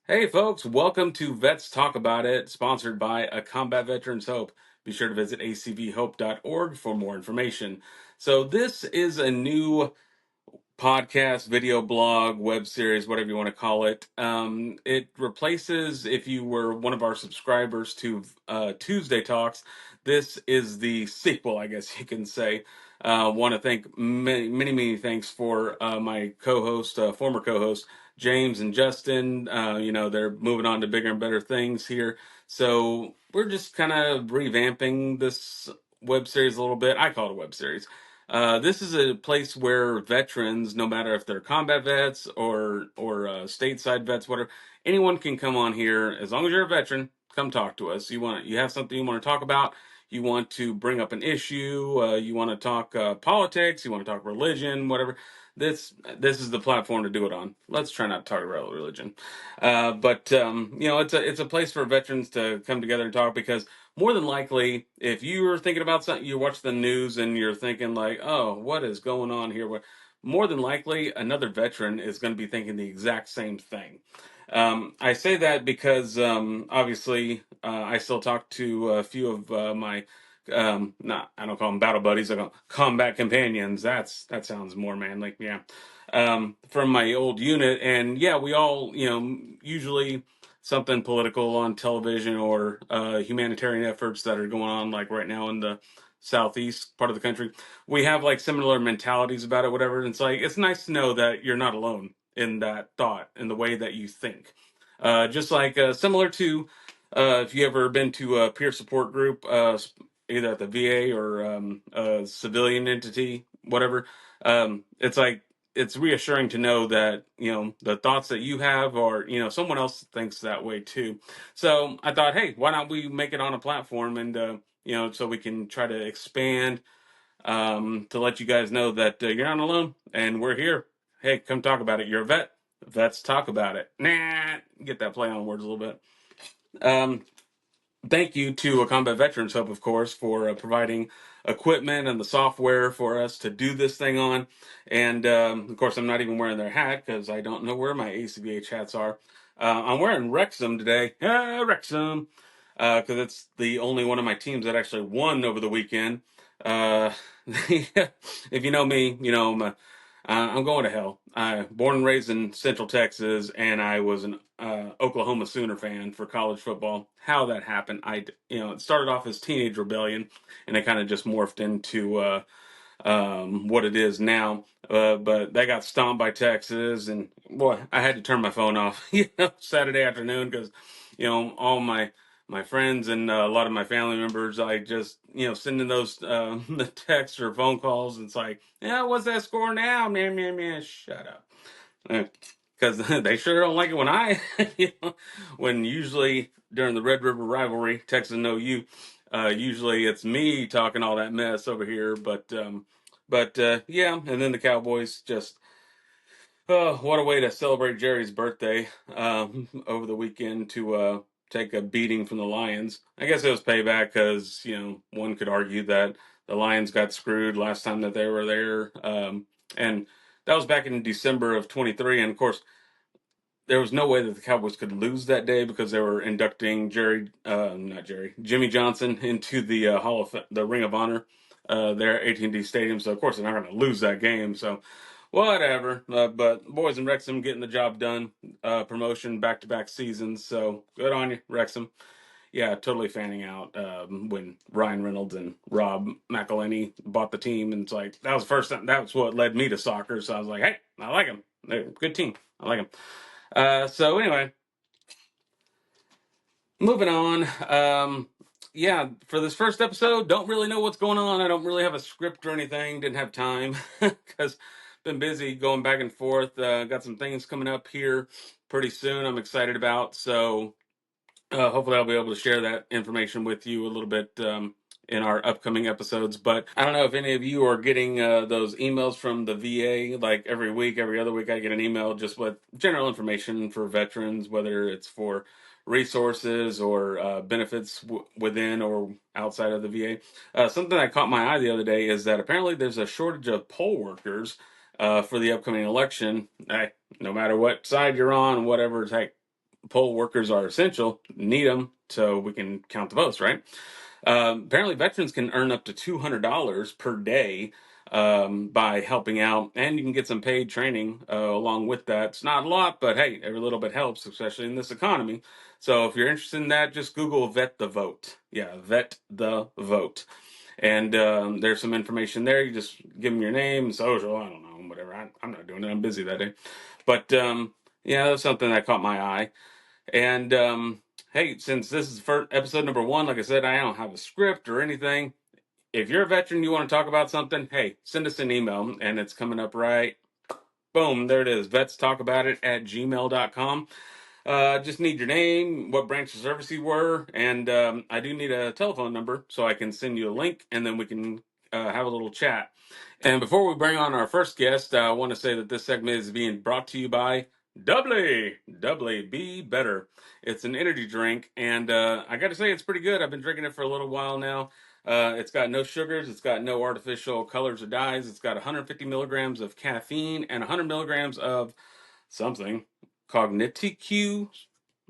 Hey folks, welcome to Vets Talk About It, sponsored by A Combat Veterans Hope. Be sure to visit acvhope.org for more information. So this is a new podcast, video blog, web series, whatever you want to call it. It replaces, if you were one of our subscribers to Tuesday Talks, this is the sequel, I guess you can say. Want to thank many thanks for my co-host, former co-host, James and Justin. They're moving on to bigger and better things here. So we're just kind of revamping this web series a little bit. I call it a web series. This is a place where veterans, no matter if they're combat vets or stateside vets, whatever, anyone can come on here as long as you're a veteran. Come talk to us. You have something you want to talk about. You want to bring up an issue. You want to talk politics. You want to talk religion, whatever. This is the platform to do it on. Let's try not to talk about religion, but it's a place for veterans to come together and talk because more than likely, if you are thinking about something, you watch the news and you're thinking like, "Oh, what is going on here?" More than likely, another veteran is going to be thinking the exact same thing. I say that because obviously I still talk to a few of my not I don't call them battle buddies. I call them combat companions. That sounds more manly. Yeah. From my old unit, and yeah, we all usually something political on television or humanitarian efforts that are going on like right now in the southeast part of the country. We have like similar mentalities about it, whatever. And it's like it's nice to know that you're not alone in that thought, in the way that you think. Just like similar to if you ever been to a peer support group, either at the VA or a civilian entity, whatever. It's like it's reassuring to know that the thoughts that you have or someone else thinks that way too. So I thought, hey, why not we make it on a platform and so we can try to expand to let you guys know that you're not alone and we're here. Hey, come talk about it. You're a vet. Vets talk about it. Nah, get that play on words a little bit. Um, Thank you to a Combat Veterans Hub, of course, for providing equipment and the software for us to do this thing on. And of course, I'm not even wearing their hat because I don't know where my ACVH hats are. I'm wearing Wrexham today. Wrexham. Because it's the only one of my teams that actually won over the weekend. Uh, if you know me, I'm going to hell. I born and raised in Central Texas, and I was an Oklahoma Sooner fan for college football. How that happened, it started off as teenage rebellion, and it kind of just morphed into what it is now. But they got stomped by Texas, and boy, I had to turn my phone off, Saturday afternoon because, all my friends and a lot of my family members, I just, sending those the texts or phone calls. And it's like, yeah, what's that score now? Man, shut up. Because they sure don't like it when when usually during the Red River rivalry, Texas and OU, usually it's me talking all that mess over here. But yeah, and then the Cowboys just, oh, what a way to celebrate Jerry's birthday over the weekend to take a beating from the Lions. I guess it was payback because, one could argue that the Lions got screwed last time that they were there. And that was back in December of 23. And of course, there was no way that the Cowboys could lose that day because they were inducting Jimmy Johnson into the the Ring of Honor there at AT&T Stadium. So of course they're not going to lose that game. So whatever. But boys in Wrexham getting the job done. Promotion back-to-back seasons. So good on you, Wrexham. Yeah, totally fanning out when Ryan Reynolds and Rob McElhenney bought the team, and it's like that was the first time. That was what led me to soccer. So I was like, hey, I like them. They're a good team. I like them. So anyway, moving on. Yeah, for this first episode, don't really know what's going on. I don't really have a script or anything. Didn't have time because been busy going back and forth. Got some things coming up here pretty soon. I'm excited about. So hopefully I'll be able to share that information with you a little bit in our upcoming episodes. But I don't know if any of you are getting those emails from the VA. Like every week, every other week, I get an email just with general information for veterans, whether it's for resources or benefits within or outside of the VA. Something that caught my eye the other day is that apparently there's a shortage of poll workers for the upcoming election. No matter what side you're on, whatever, hey, poll workers are essential, need them so we can count the votes, right? Apparently, veterans can earn up to $200 per day by helping out, and you can get some paid training along with that. It's not a lot, but hey, every little bit helps, especially in this economy. So if you're interested in that, just Google Vet the Vote. Yeah, Vet the Vote. And there's some information there. You just give them your name, social, I don't know, whatever. I'm not doing it. I'm busy that day. But yeah, that's something that caught my eye. And hey, since this is for episode number one, like I said, I don't have a script or anything. If you're a veteran, you want to talk about something, hey, send us an email, and it's coming up right. Boom, there it is. vetstalkaboutit@gmail.com. Just need your name, what branch of service you were, and I do need a telephone number so I can send you a link, and then we can have a little chat. And before we bring on our first guest, I want to say that this segment is being brought to you by Doubly Be Better. It's an energy drink, and I got to say it's pretty good. I've been drinking it for a little while now. It's got no sugars, it's got no artificial colors or dyes, it's got 150 milligrams of caffeine and 100 milligrams of something cognitive.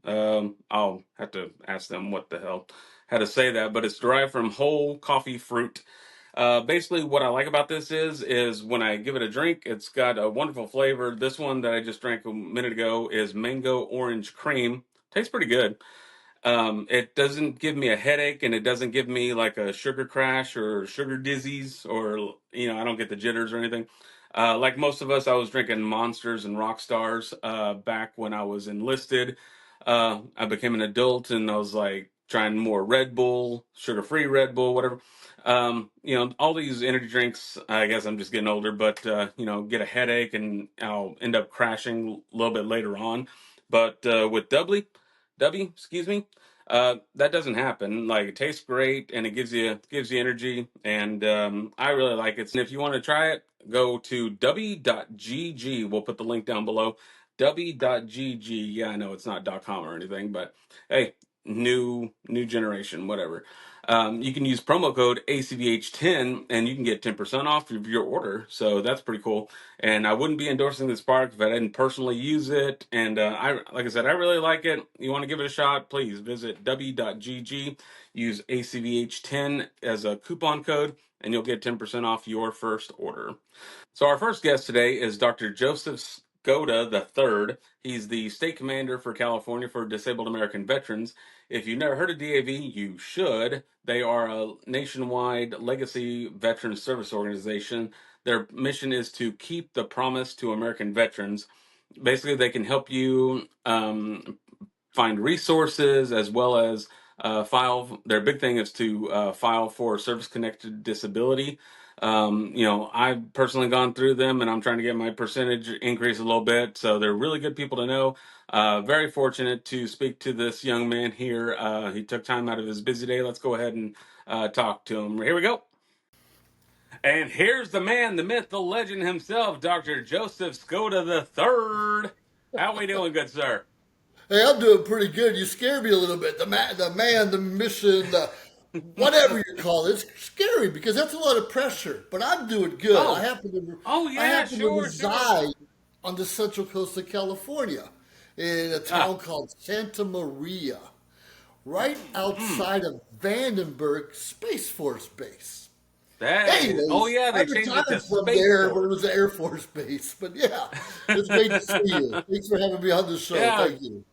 I'll have to ask them what the hell how to say that, but it's derived from whole coffee fruit. Basically, what I like about this is when I give it a drink, it's got a wonderful flavor. This one that I just drank a minute ago is mango orange cream. Tastes pretty good. It doesn't give me a headache, and it doesn't give me like a sugar crash or sugar dizzies, or I don't get the jitters or anything. Like most of us, I was drinking Monsters and Rock Stars back when I was enlisted. I became an adult, and I was like trying more Red Bull, sugar-free Red Bull, whatever. All these energy drinks. I guess I'm just getting older, but get a headache, and I'll end up crashing a little bit later on. But with excuse me, that doesn't happen. Like it tastes great and it gives you energy, and I really like it. And if you want to try it, go to w.gg. We'll put the link down below. W.gg. Yeah, I know it's not .com or anything, but hey, new generation, whatever. You can use promo code ACVH10 and you can get 10% off of your order. So that's pretty cool. And I wouldn't be endorsing this product if I didn't personally use it. And like I said, I really like it. You want to give it a shot? Please visit w.gg. Use ACVH10 as a coupon code, and you'll get 10% off your first order. So our first guest today is Dr. Joseph Skoda III. He's the state commander for California for Disabled American Veterans. If you've never heard of DAV, you should. They are a nationwide legacy veteran service organization. Their mission is to keep the promise to American veterans. Basically, they can help you find resources as well as file. Their big thing is to file for service-connected disability. I've personally gone through them, and I'm trying to get my percentage increase a little bit. So they're really good people to know. Very fortunate to speak to this young man here. He took time out of his busy day. Let's go ahead and talk to him. Here we go. And here's the man, the myth, the legend himself, Dr. Joseph Skoda III. How we doing, good sir? Hey, I'm doing pretty good. You scare me a little bit. The mission, whatever you call it, it's scary because that's a lot of pressure. But I'm doing good. Oh, oh I yeah, happen to sure. reside on the central coast of California in a Ah, town called Santa Maria, right hmm. outside of Vandenberg Space Force Base. Oh Anyways, yeah, I they changed it to retired from Space there, but it was Force. the Air Force Base. But yeah, it's great to see you. Thanks for having me on the show. Yeah, Thank you.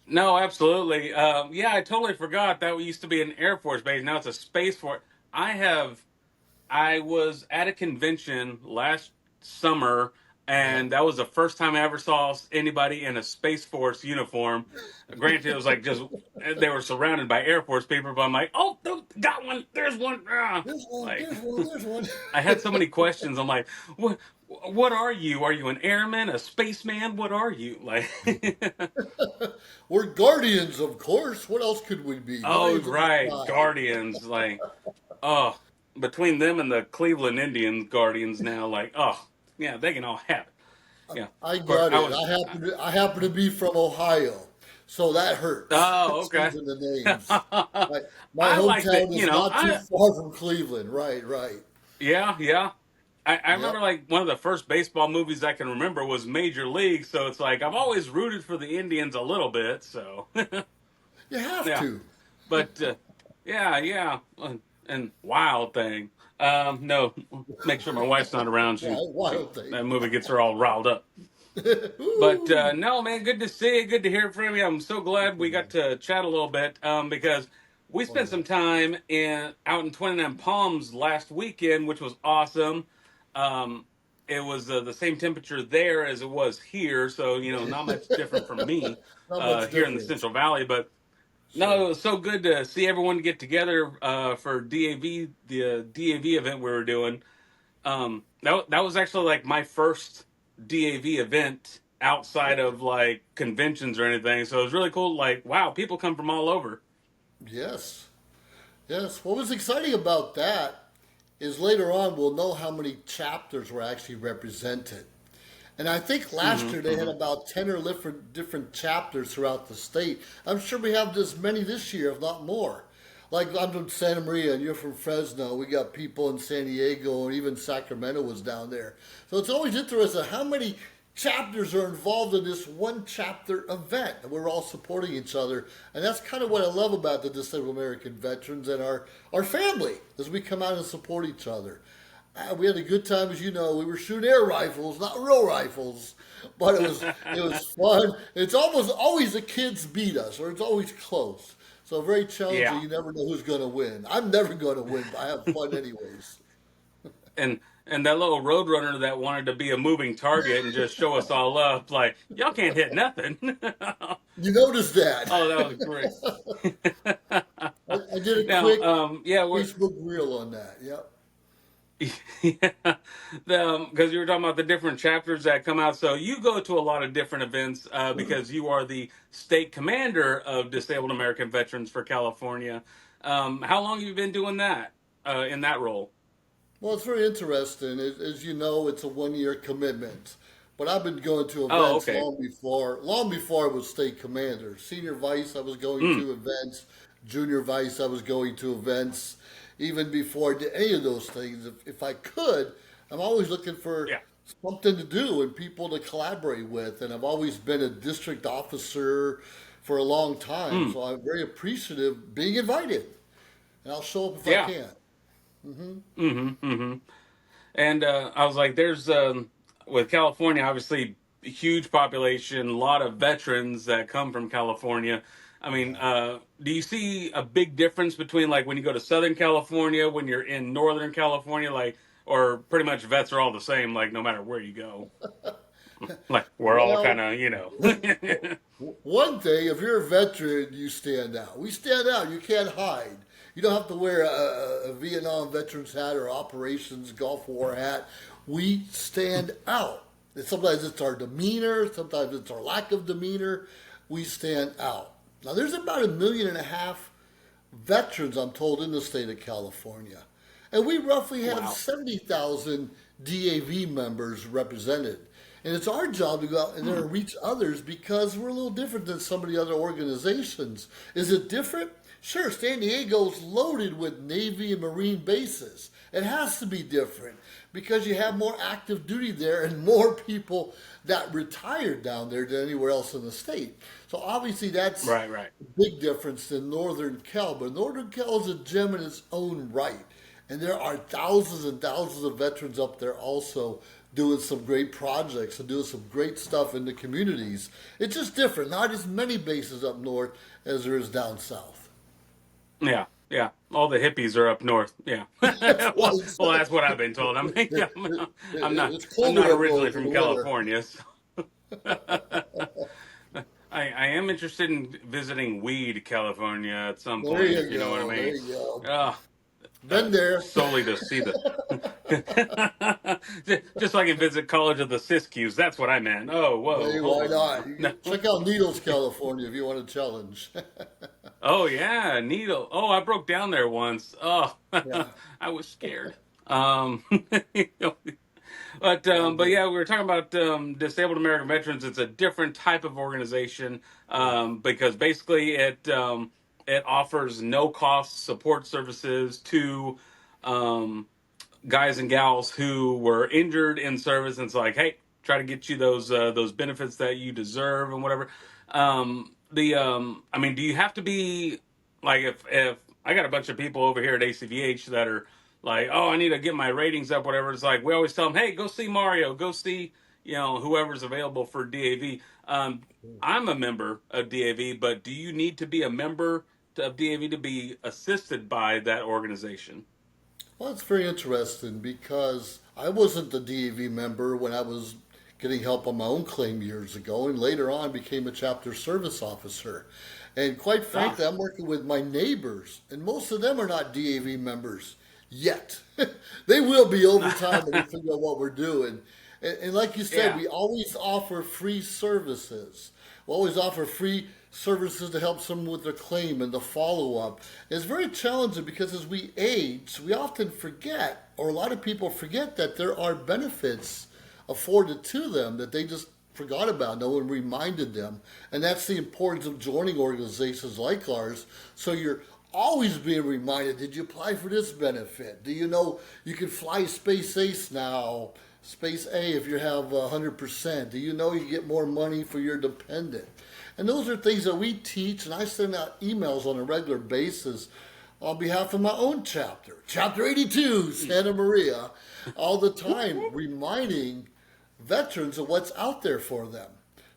no, absolutely. Yeah, I totally forgot that used to be an Air Force base. Now it's a Space Force. I have I was at a convention last summer, Uh-huh. and that was the first time I ever saw anybody in a Space Force uniform. Granted, it was like just they were surrounded by Air Force people, but I'm like, oh, got one. There's one. Ah. There's one, Like, there's one, there's one. I had so many questions. I'm like, what? What are you? Are you an airman, a spaceman? What are you? Like, We're guardians, of course. What else could we be? oh, Guardians of the right, sky. Guardians. Like, oh, between them and the Cleveland Indians Guardians now, like, oh, yeah, they can all have it. Yeah, I of course. got I it. was. I happen to be from Ohio, so that hurts. Oh, okay. Changing the names. My I liked it. hometown is not too far from Cleveland. Right, right. Yeah, yeah. I Yep. remember like one of the first baseball movies I can remember was Major League, so it's like I've always rooted for the Indians a little bit. So You have yeah, to. but yeah, yeah, and Wild Thing. No, make sure my wife's not around. Wild thing. That movie gets her all riled up. But Ooh. no, man, good to see you. Good to hear from you. I'm so glad we got to chat a little bit because we Oh spent yeah. some time out in 29 Palms last weekend, which was awesome. Um, it was the same temperature there as it was here, so not much different from me Not much here in the difference. Central Valley. But no, Sure. it was so good to see everyone get together for DAV, the DAV event we were doing. That was actually like my first DAV event outside Okay. of like conventions or anything. So it was really cool. Like, wow, people come from all over. Yes. Yes. What was exciting about that is later on we'll know how many chapters were actually represented. And I think last Hmm. year they had Hmm. about 10 or different chapters throughout the state. I'm sure we have as many this year, if not more. Like I'm from Santa Maria and you're from Fresno. We got people in San Diego and even Sacramento was down there. So it's always interesting how many chapters are involved in this one chapter event. And we're all supporting each other. And that's kind of what I love about the Disabled American veterans and our family as we come out and support each other. We had a good time, as you know. We were shooting air rifles, not real rifles, but it was fun. It's almost always the kids beat us, or it's always close. So very challenging. Yeah, You never know who's going to win. I'm never going to win, but I have fun anyways. and that little roadrunner that wanted to be a moving target and just show us all up, like y'all can't hit nothing. You noticed that? Oh, that was great. I did a Now, quick yeah, we're Facebook reel on that. Yep. yeah, because you were talking about the different chapters that come out. So you go to a lot of different events because you are the state commander of Disabled American Veterans for California. How long have you been doing that in that role? Well, it's very interesting. As you know, it's a 1 year commitment. But I've been going to Oh, events okay. long before I was state commander. Senior vice, I was going Mm, to events. Junior vice, I was going to events. Even before I did any of those things, if I could, I'm always looking for yeah. something to do and people to collaborate with. And I've always been a district officer for a long time, Mm, so I'm very appreciative being invited. And I'll show up if I yeah. can. Mm-hmm. Mm-hmm. And I was like, there's with California, obviously, a huge population, a lot of veterans that come from California. I mean, Yeah. do you see a big difference between like when you go to Southern California, when you're in Northern California, like, or pretty much vets are all the same, like no matter where you go, like we're all kind Well, of, one thing, if you're a veteran, you stand out. We stand out. You can't hide. You don't have to wear a Vietnam veterans hat or operations Gulf War hat. We stand out. And sometimes it's our demeanor. Sometimes it's our lack of demeanor. We stand out. Now, there's about 1.5 million veterans, I'm told, in the state of California. And we roughly have wow. 70,000 DAV members represented. And it's our job to go out and there Hmm. and reach others because we're a little different than some of the other organizations. Is it different? Sure, San Diego's loaded with Navy and Marine bases. It has to be different because you have more active duty there and more people that retired down there than anywhere else in the state. So obviously that's Right, right. a big difference than Northern Cal. But Northern Cal is a gem in its own right. And there are thousands and thousands of veterans up there also doing some great projects and doing some great stuff in the communities. It's just different. Not as many bases up north as there is down south. Yeah, yeah. All the hippies are up north. Yeah. That's well, right. well, that's what I've been told. I mean, I'm not. It's I'm not colder up originally north in from the winter. California. So I am interested in visiting Weed, California at some There point. you You know what I go. There mean? you go. Uh, Been there. solely to see the. Just so I can visit College of the Siskiyous. That's what I meant. Oh, whoa, Hey, hold why on. not? No. Check out Needles, California, if you want a challenge. Oh yeah, Needle. Oh, I broke down there once. Oh, Yeah, I was scared. Um, I but did. yeah, we were talking about disabled American veterans. It's a different type of organization Yeah. because basically it offers no cost support services to um, guys and gals who were injured in service, and it's like, hey, try to get you those benefits that you deserve and whatever. I mean, do you have to be like if I got a bunch of people over here at ACVH that are like, oh, I need to get my ratings up, whatever. It's like we always tell them, hey, go see Mario, go see whoever's available for DAV. I'm a member of DAV, but do you need to be a member of DAV to be assisted by that organization? Well, it's very interesting because I wasn't the DAV member when I was getting help on my own claim years ago, and later on became a chapter service officer. And quite Ah, frankly, I'm working with my neighbors, and most of them are not DAV members yet. They will be over time when we figure out what we're doing. And like you said, yeah. we always offer free services. We always offer free services to help someone with their claim and the follow up. It's very challenging because as we age, we often forget, or a lot of people forget, that there are benefits afforded to them that they just forgot about. No one reminded them. And that's the importance of joining organizations like ours. So you're always being reminded, did you apply for this benefit? Do you know you can fly Space Ace now? Space A if you have 100%. Do you know you get more money for your dependent? And those are things that we teach, and I send out emails on a regular basis on behalf of my own chapter, Chapter 82, Santa Maria, all the time, reminding veterans of what's out there for them.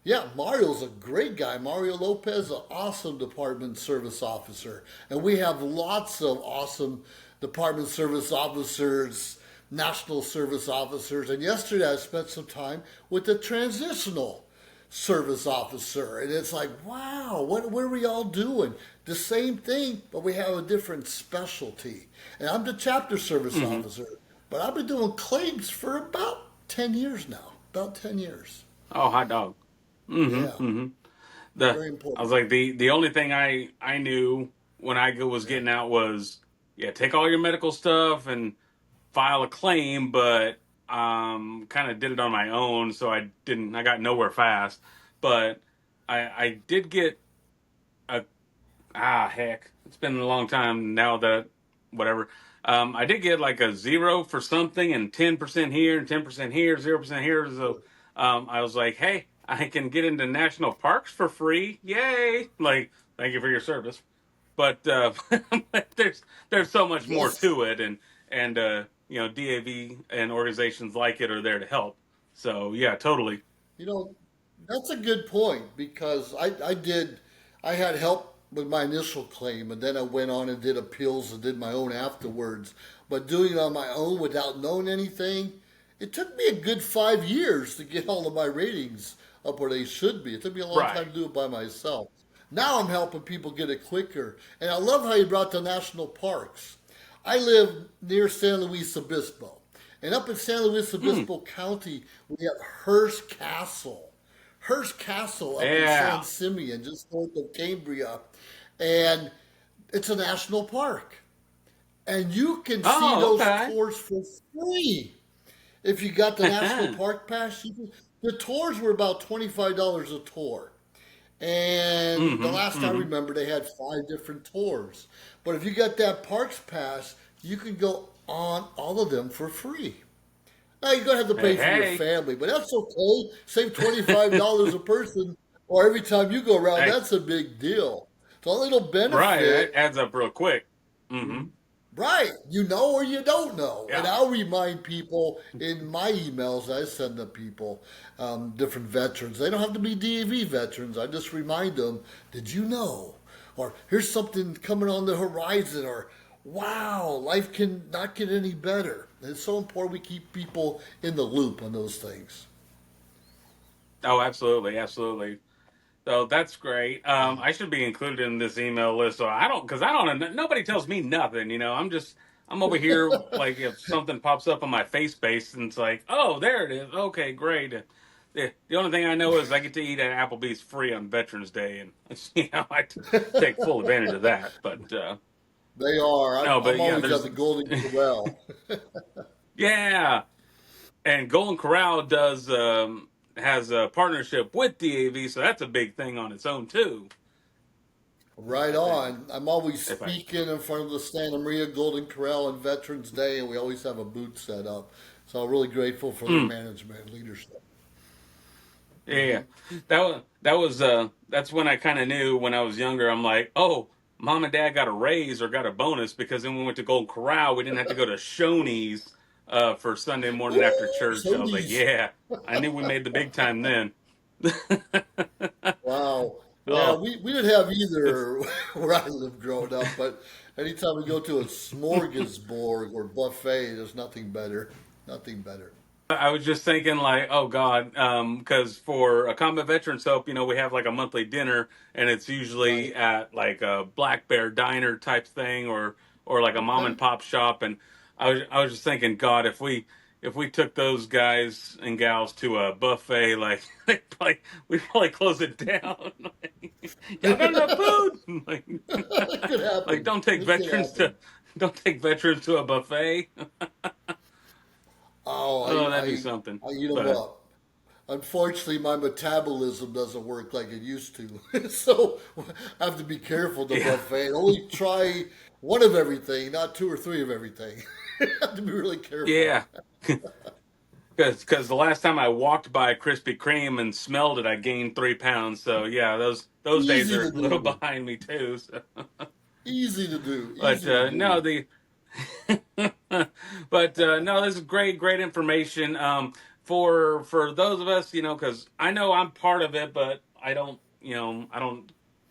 Yeah, Mario's a great guy. Mario Lopez, an awesome Department Service Officer. And we have lots of awesome Department Service Officers, National Service Officers. And yesterday I spent some time with the Transitional Service Officer. And it's like, wow, what are we all doing? The same thing, but we have a different specialty. And I'm the Chapter Service Hmm. Officer, but I've been doing claims for about 10 years now. About 10 years. Oh, hot dog. Hmm. Yeah, Hmm. The very I was important. like the only thing I knew when was Yeah. getting out was, yeah, take all your medical stuff and file a claim, but kind of did it on my own, so I got nowhere fast. But I did get a heck, it's been a long time now that whatever. I did get like a zero for something and 10% here and 10% here, 0% here. So I was like, hey, I can get into national parks for free. Yay! Like, thank you for your service. But there's so much more Yes. to it, and DAV and organizations like it are there to help. So yeah, totally. You know, that's a good point because I had help with my initial claim and then I went on and did appeals and did my own afterwards. But doing it on my own without knowing anything, it took me a good 5 years to get all of my ratings up where they should be. It took me a long time to Right. do it by myself. Now I'm helping people get it quicker. And I love how you brought the national parks. I live near San Luis Obispo. And up in San Luis Mm, Obispo County, we have Hearst Castle. Hearst Castle up in San yeah. Simeon, just north of Cambria. And it's a national park. And you can see Oh, those okay. tours for free. If you got the national park pass, the tours were about $25 a tour. And the Hmm. last I Hmm. remember, they had 5 different tours. But if you got that parks pass, you can go on all of them for free. Now you're gonna have to Hey, pay for your hey, family, but that's okay. Save $25 a person, or every time you go around, hey. that's a big deal. It's a little Right, that benefit, adds up real quick. Hmm. right? You know or you don't know. And Yeah. I'll remind people in my emails I send to people, different veterans. They don't have to be DAV veterans. I just remind them, did you know? Or here's something coming on the horizon, or wow, life can not get any better. It's so important we keep people in the loop on those things. Oh, absolutely, absolutely. So that's great. Yeah. I should be included in this email list. So I don't, because I don't. Nobody tells me nothing. I'm over here. Like if something pops up on my face space, and it's like, oh, there it is. Okay, great. The only thing I know is I get to eat at Applebee's free on Veterans Day, and take full advantage of that. But They are. no, I'm but yeah, always at there's the Golden Corral. yeah. And Golden Corral does has a partnership with DAV, so that's a big thing on its own too. Right I think. on. I'm always If I speaking in front of the Santa Maria Golden Corral on Veterans Day, and we always have a booth set up. So I'm really grateful for their mm, management and leadership. yeah, that's when I kind of knew when I was younger. I'm like, oh, mom and dad got a raise or got a bonus because then we went to Golden Corral. We didn't have to go to Shoney's for Sunday morning after Ooh, church. I was like, Sony's. yeah, I knew we made the big time then. Wow. Yeah, Oh, we didn't have it's either where I lived growing up, but anytime we go to a smorgasbord or buffet, there's nothing better. Nothing better. I was just thinking like, oh God, because for a combat veteran soap, we have like a monthly dinner, and it's usually Right. at like a Black Bear diner type thing, or like a mom Okay. and pop shop. And I was just thinking, God, if we took those guys and gals to a buffet, like we'd probably close it down. Like, y'all got enough food? Like, It could like happen. don't take It could veterans to happen. don't take veterans to a buffet. Oh, Oh, that'd be something. you know But what? Unfortunately, my metabolism doesn't work like it used to. So I have to be careful the yeah. buffet. Only try one of everything, not two or three of everything. I have to be really careful. Yeah, because the last time I walked by Krispy Kreme and smelled it, I gained 3 pounds. So yeah, those days Easy are to a little do. behind me too. So. Easy to do. But Easy to no, do. but no, this is great information. For those of us, because I know I'm part of it, but I don't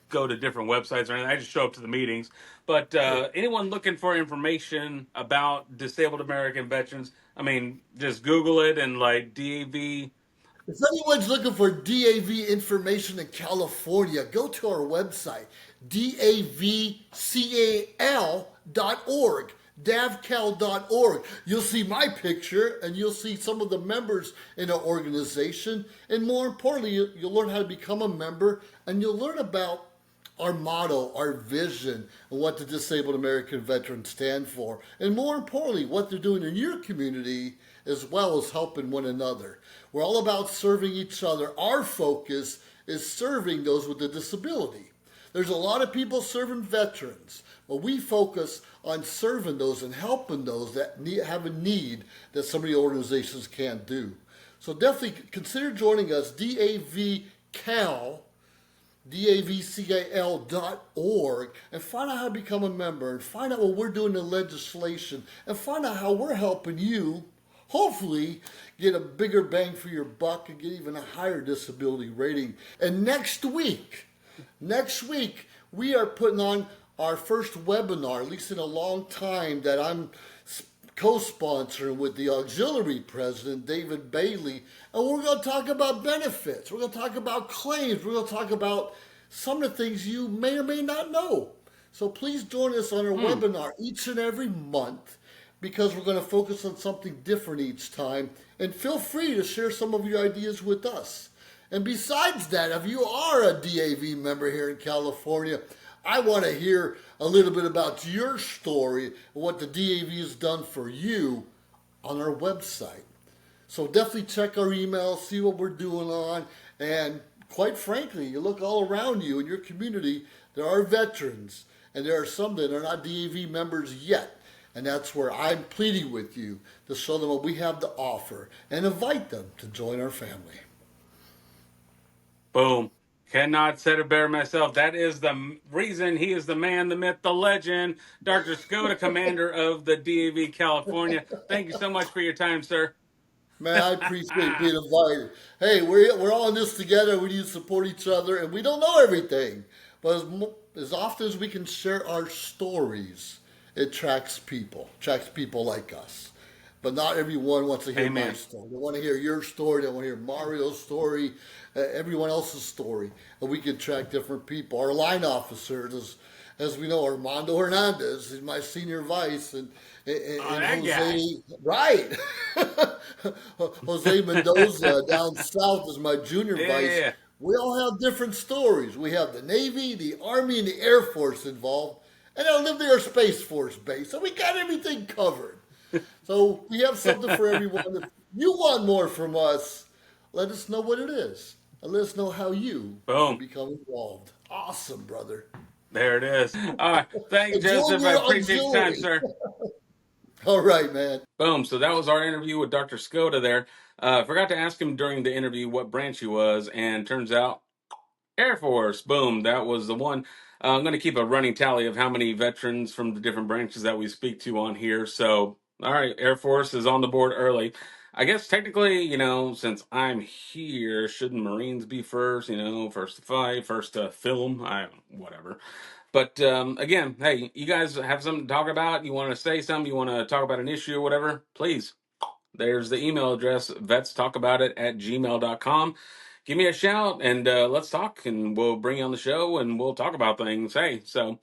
go to different websites or anything. I just show up to the meetings. But Sure. anyone looking for information about disabled American veterans, I mean, just Google it and like DAV. If anyone's looking for DAV information in California, go to our website, davcal.org, davcal.org. You'll see my picture and you'll see some of the members in our organization. And more importantly, you'll learn how to become a member and you'll learn about our motto, our vision, and what the Disabled American Veterans stand for. And more importantly, what they're doing in your community as well as helping one another. We're all about serving each other. Our focus is serving those with a disability. There's a lot of people serving veterans, but we focus on serving those and helping those that have a need that some of the organizations can't do. So definitely consider joining us, davcal.org, and find out how to become a member and find out what we're doing in legislation and find out how we're helping you hopefully get a bigger bang for your buck and get even a higher disability rating. And next week, we are putting on our first webinar, at least in a long time, that I'm co-sponsoring with the auxiliary president, David Bailey. And we're going to talk about benefits. We're going to talk about claims. We're going to talk about some of the things you may or may not know. So please join us on our Hmm. webinar each and every month because we're going to focus on something different each time. And feel free to share some of your ideas with us. And besides that, if you are a DAV member here in California, I want to hear a little bit about your story and what the DAV has done for you on our website. So definitely check our email, see what we're doing on, and quite frankly, you look all around you in your community, there are veterans, and there are some that are not DAV members yet. And that's where I'm pleading with you to show them what we have to offer and invite them to join our family. Boom. Cannot said it better myself. That is the reason he is the man, the myth, the legend. Dr. Skoda, commander of the DAV California. Thank you so much for your time, sir. Man, I appreciate being invited. Hey, we're all in this together. We need to support each other, and we don't know everything. But as often as we can share our stories, it attracts people like us. But not everyone wants to hear my Amen. story. They want to hear your story. They want to hear Mario's story, everyone else's story. And we can attract different people. Our line officers, as we know, Armando Hernandez is my senior vice, Oh, and that guy. Jose, right? Jose Mendoza down south is my junior vice. Yeah. We all have different stories. We have the Navy, the Army, and the Air Force involved, and I live near a Space Force base, so we got everything covered. So we have something for everyone. If you want more from us, let us know what it is, and let us know how you can Boom. become involved. Awesome, brother. There it is. All right. Thank you, Enjoy Joseph. I your appreciate your time, auxiliary. sir. All right, man. Boom. So that was our interview with Dr. Skoda there. Forgot to ask him during the interview what branch he was, and turns out Air Force. Boom. That was the one. I'm going to keep a running tally of how many veterans from the different branches that we speak to on here. So, all right, Air Force is on the board early. I guess technically, since I'm here, shouldn't Marines be first? First to fight, first to film, whatever. But again, hey, you guys have something to talk about? You want to say something? You want to talk about an issue or whatever? Please. There's the email address, vetstalkaboutit@gmail.com. Give me a shout and let's talk, and we'll bring you on the show and we'll talk about things. Hey, so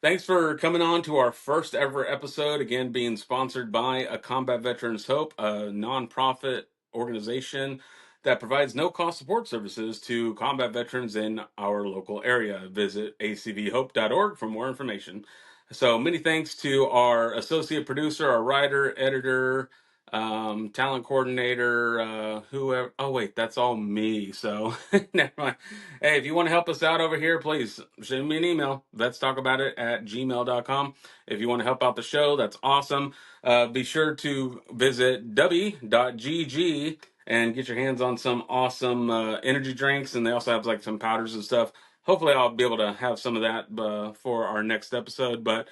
thanks for coming on to our first ever episode. Again, being sponsored by A Combat Veterans Hope, a nonprofit organization that provides no cost support services to combat veterans in our local area. Visit acvhope.org for more information. So many thanks to our associate producer, our writer, editor, talent coordinator, whoever. Oh wait, that's all me. So never mind. Hey, if you want to help us out over here, please send me an email. Let's talk about it at gmail.com. If you want to help out the show, that's awesome. Be sure to visit w.gg and get your hands on some awesome energy drinks, and they also have like some powders and stuff. Hopefully, I'll be able to have some of that for our next episode. But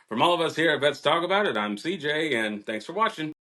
from all of us here at Vets Talk About It, I'm CJ, and thanks for watching.